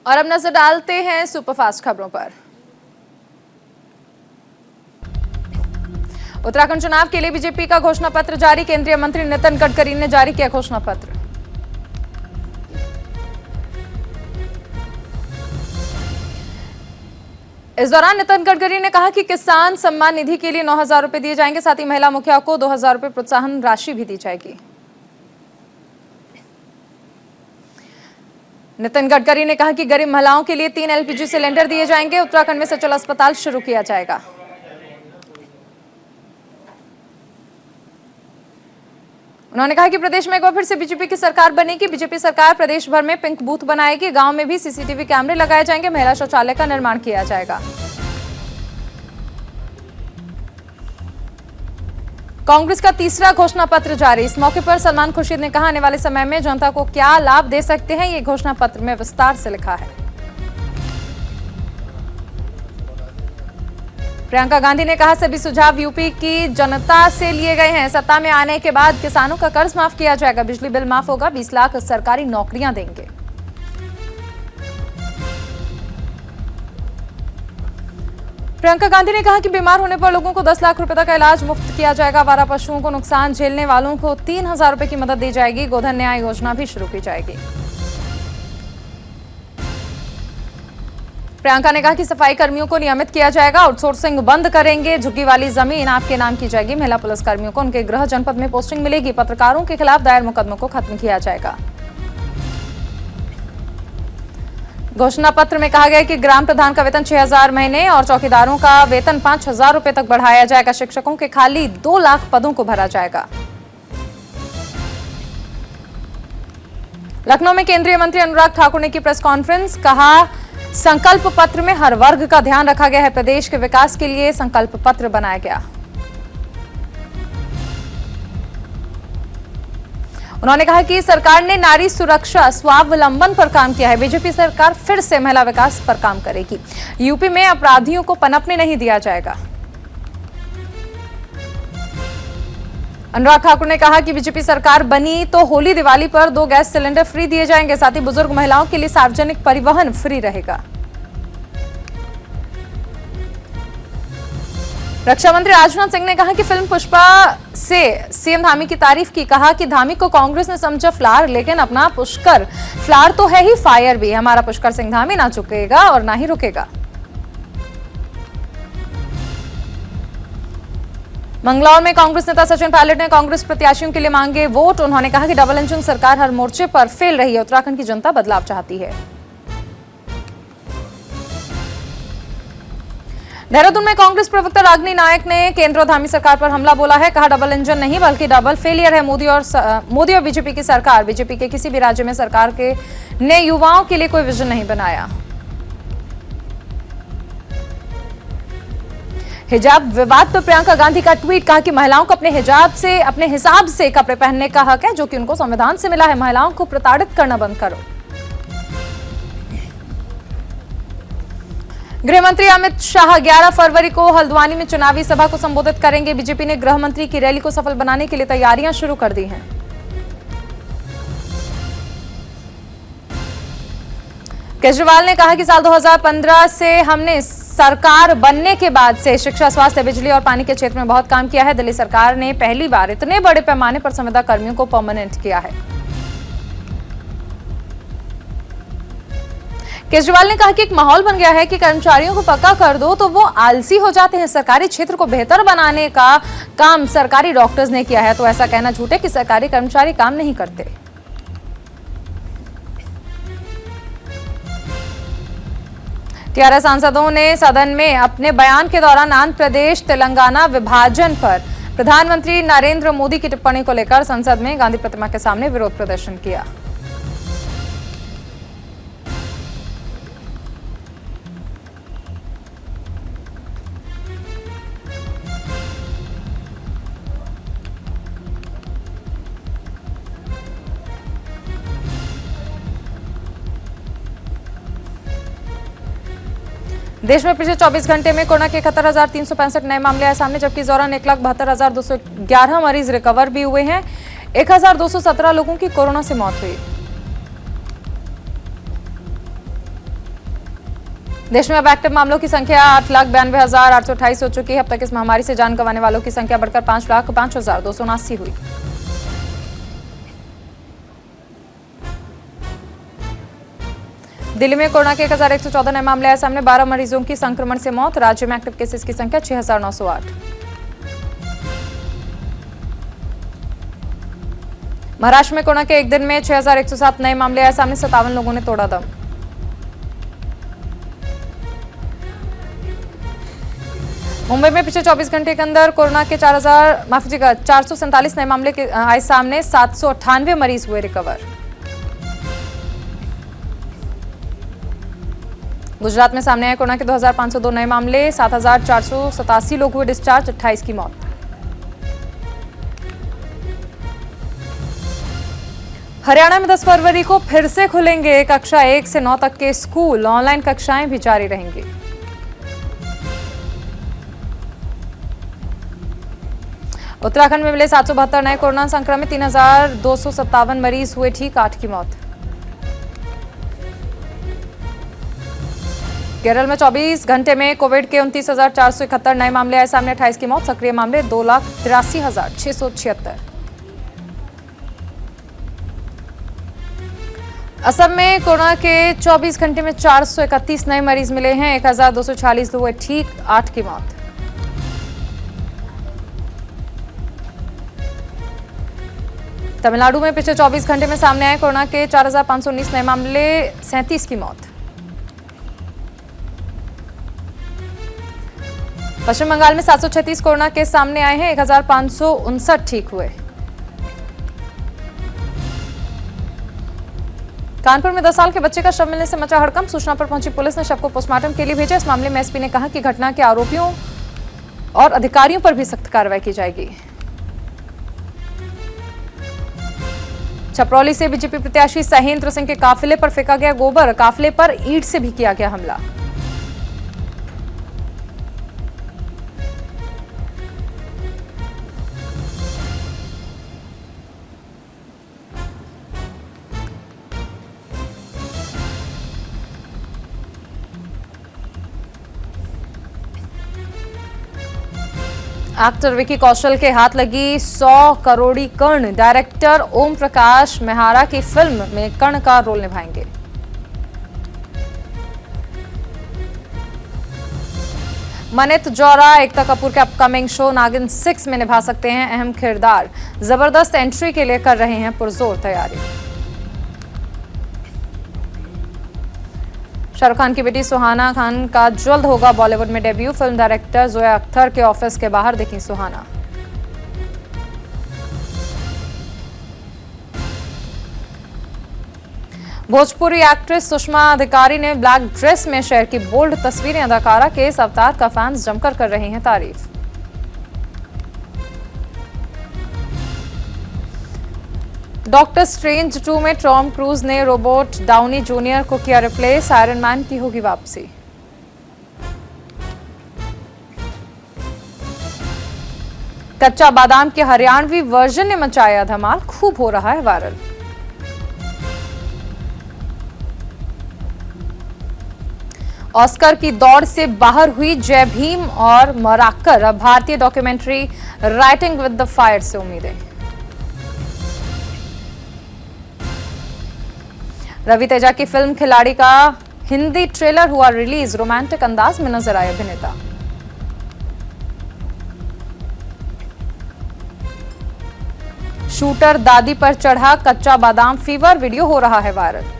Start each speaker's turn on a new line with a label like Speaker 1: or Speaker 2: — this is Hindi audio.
Speaker 1: और अब नजर डालते हैं सुपरफास्ट खबरों पर। उत्तराखंड चुनाव के लिए बीजेपी का घोषणा पत्र जारी। केंद्रीय मंत्री नितिन गडकरी ने जारी किया घोषणा पत्र। इस दौरान नितिन गडकरी ने कहा कि किसान सम्मान निधि के लिए 9,000 रुपए दिए जाएंगे। साथ ही महिला मुखिया को 2,000 रुपए प्रोत्साहन राशि भी दी जाएगी। नितिन गडकरी ने कहा कि गरीब महिलाओं के लिए 3 एलपीजी सिलेंडर दिए जाएंगे। उत्तराखंड में सचल अस्पताल शुरू किया जाएगा। उन्होंने कहा कि प्रदेश में एक बार फिर से बीजेपी की सरकार बनेगी। बीजेपी सरकार प्रदेश भर में पिंक बूथ बनाएगी। गांव में भी सीसीटीवी कैमरे लगाए जाएंगे। महिला शौचालय का निर्माण किया जाएगा। कांग्रेस का तीसरा घोषणा पत्र जारी। इस मौके पर सलमान खुर्शीद ने कहा, आने वाले समय में जनता को क्या लाभ दे सकते हैं, ये घोषणा पत्र में विस्तार से लिखा है। प्रियंका गांधी ने कहा, सभी सुझाव यूपी की जनता से लिए गए हैं। सत्ता में आने के बाद किसानों का कर्ज माफ किया जाएगा। बिजली बिल माफ होगा। 20 लाख सरकारी नौकरियां देंगे। प्रियंका गांधी ने कहा कि बीमार होने पर लोगों को 10 लाख रुपए तक का इलाज मुफ्त किया जाएगा। आवारा पशुओं को नुकसान झेलने वालों को 3,000 रुपए की मदद दी जाएगी। गोधन न्याय योजना भी शुरू की जाएगी। प्रियंका ने कहा कि सफाई कर्मियों को नियमित किया जाएगा। आउटसोर्सिंग बंद करेंगे। झुग्गी वाली जमीन आपके नाम की जाएगी। महिला पुलिस कर्मियों को उनके गृह जनपद में पोस्टिंग मिलेगी। पत्रकारों के खिलाफ दायर मुकदमों को खत्म किया जाएगा। घोषणा पत्र में कहा गया है कि ग्राम प्रधान का वेतन 6,000 महीने और चौकीदारों का वेतन 5,000 रुपए तक बढ़ाया जाएगा। शिक्षकों के खाली 2 लाख पदों को भरा जाएगा। लखनऊ में केंद्रीय मंत्री अनुराग ठाकुर ने की प्रेस कॉन्फ्रेंस। कहा, संकल्प पत्र में हर वर्ग का ध्यान रखा गया है। प्रदेश के विकास के लिए संकल्प पत्र बनाया गया। उन्होंने कहा कि सरकार ने नारी सुरक्षा स्वावलंबन पर काम किया है। बीजेपी सरकार फिर से महिला विकास पर काम करेगी। यूपी में अपराधियों को पनपने नहीं दिया जाएगा। अनुराग ठाकुर ने कहा कि बीजेपी सरकार बनी तो होली दिवाली पर 2 गैस सिलेंडर फ्री दिए जाएंगे। साथ ही बुजुर्ग महिलाओं के लिए सार्वजनिक परिवहन फ्री रहेगा। रक्षा मंत्री राजनाथ सिंह ने कहा कि फिल्म पुष्पा से सीएम धामी की तारीफ की। कहा कि धामी को कांग्रेस ने समझा फ्लार, लेकिन अपना पुष्कर फ्लार तो है ही, फायर भी। हमारा पुष्कर सिंह धामी ना झुकेगा और ना ही रुकेगा। मंगलौर में कांग्रेस नेता सचिन पायलट ने कांग्रेस प्रत्याशियों के लिए मांगे वोट। उन्होंने कहा कि डबल इंजन सरकार हर मोर्चे पर फेल रही है। उत्तराखंड की जनता बदलाव चाहती है। देहरादून में कांग्रेस प्रवक्ता रागिनी नायक ने केंद्र और धामी सरकार पर हमला बोला है। कहा, डबल इंजन नहीं बल्कि डबल फेलियर है मोदी और बीजेपी की सरकार। बीजेपी के किसी भी राज्य में सरकार ने युवाओं के लिए कोई विजन नहीं बनाया। हिजाब विवाद पर प्रियंका गांधी का ट्वीट। कहा कि महिलाओं को अपने हिसाब से कपड़े पहनने का हक है, जो कि उनको संविधान से मिला है। महिलाओं को प्रताड़ित करना बंद करो। गृह मंत्री अमित शाह 11 फरवरी को हल्द्वानी में चुनावी सभा को संबोधित करेंगे। बीजेपी ने गृह मंत्री की रैली को सफल बनाने के लिए तैयारियां शुरू कर दी हैं। केजरीवाल ने कहा कि साल 2015 से हमने सरकार बनने के बाद से शिक्षा, स्वास्थ्य, बिजली और पानी के क्षेत्र में बहुत काम किया है। दिल्ली सरकार ने पहली बार इतने बड़े पैमाने पर संविदा कर्मियों को परमानेंट किया है। केजरीवाल ने कहा कि एक माहौल बन गया है कि कर्मचारियों को पक्का कर दो तो वो आलसी हो जाते हैं। सरकारी क्षेत्र को बेहतर बनाने का काम सरकारी डॉक्टर्स ने किया है, तो ऐसा कहना झूठ है कि सरकारी कर्मचारी काम नहीं करते। टीआरएस सांसदों ने सदन में अपने बयान के दौरान आंध्र प्रदेश तेलंगाना विभाजन पर प्रधानमंत्री नरेंद्र मोदी की टिप्पणी को लेकर संसद में गांधी प्रतिमा के सामने विरोध प्रदर्शन किया। देश में पिछले 24 घंटे में कोरोना के 71,365 नए मामले आए सामने, जबकि इस दौरान 1,72,211 मरीज रिकवर भी हुए हैं। 1,217 लोगों की कोरोना से मौत हुई। देश में अब एक्टिव मामलों की संख्या 8,92,828 हो चुकी है। अब तक इस महामारी से जान गंवाने वालों की संख्या बढ़कर 5,05,279 हुई। दिल्ली में कोरोना के 1,114 नए मामले आए सामने। 12 मरीजों की संक्रमण से मौत। राज्य में एक्टिव केसेस की संख्या 6,908। महाराष्ट्र में कोरोना के एक दिन में 6,107 नए मामले आए सामने। 57 लोगों ने तोड़ा दम। मुंबई में पिछले 24 घंटे के अंदर कोरोना के 447 नए मामले आए सामने। 798 मरीज हुए रिकवर। गुजरात में सामने आए कोरोना के 2,502 नए मामले। 7,487 लोग हुए डिस्चार्ज। 28 की मौत। हरियाणा में 10 फरवरी को फिर से खुलेंगे कक्षा 1 से 9 तक के स्कूल। ऑनलाइन कक्षाएं भी जारी रहेंगी। उत्तराखंड में मिले 772 नए कोरोना संक्रमित। 3,257 मरीज हुए ठीक। 8 की मौत। केरल में 24 घंटे में कोविड के 29,471 नए मामले आए सामने। 28 की मौत। सक्रिय मामले 2,83,676। असम में कोरोना के 24 घंटे में 431 नए मरीज मिले हैं। 1,246 लोग हुए ठीक। 8 की मौत। तमिलनाडु में पिछले 24 घंटे में सामने आए कोरोना के 4,519 नए मामले। 37 की मौत। पश्चिम बंगाल में 736 कोरोना केस सामने आए हैं। 1,559 ठीक हुए। कानपुर में 10 साल के बच्चे का शव मिलने से मचा हड़कंप। सूचना पर पहुंची पुलिस ने शव को पोस्टमार्टम के लिए भेजा। इस मामले में एसपी ने कहा कि घटना के आरोपियों और अधिकारियों पर भी सख्त कार्रवाई की जाएगी। छपरौली से बीजेपी प्रत्याशी सहेंद्र सिंह के काफिले पर फेंका गया गोबर। काफिले पर ईंट से भी किया गया हमला। एक्टर विकी कौशल के हाथ लगी 100 करोड़ी कर्ण। डायरेक्टर ओम प्रकाश मेहरा की फिल्म में कर्ण का रोल निभाएंगे। मनित जौरा एकता कपूर के अपकमिंग शो नागिन 6 में निभा सकते हैं अहम किरदार। जबरदस्त एंट्री के लिए कर रहे हैं पुरजोर तैयारी। शाहरुख खान की बेटी सुहाना खान का जल्द होगा बॉलीवुड में debut. Film director Zoya Akhtar के ऑफिस के बाहर दिखी सुहाना। भोजपुरी एक्ट्रेस सुषमा अधिकारी ने ब्लैक ड्रेस में शेयर की बोल्ड तस्वीरें। अदाकारा के इस अवतार का फैंस जमकर कर रहे हैं तारीफ। डॉक्टर स्ट्रेंज 2 में टॉम क्रूज ने रोबोट डाउनी जूनियर को किया रिप्लेस। आयरन मैन की होगी वापसी। कच्चा बादाम के हरियाणवी वर्जन ने मचाया धमाल। खूब हो रहा है वायरल। ऑस्कर की दौड़ से बाहर हुई जय भीम और मराकर। अब भारतीय documentary writing with the fire से उम्मीदें। रवि तेजा की फिल्म खिलाड़ी का हिंदी ट्रेलर हुआ रिलीज। रोमांटिक अंदाज में नजर आए अभिनेता। शूटर दादी पर चढ़ा कच्चा बादाम फीवर। वीडियो हो रहा है वायरल।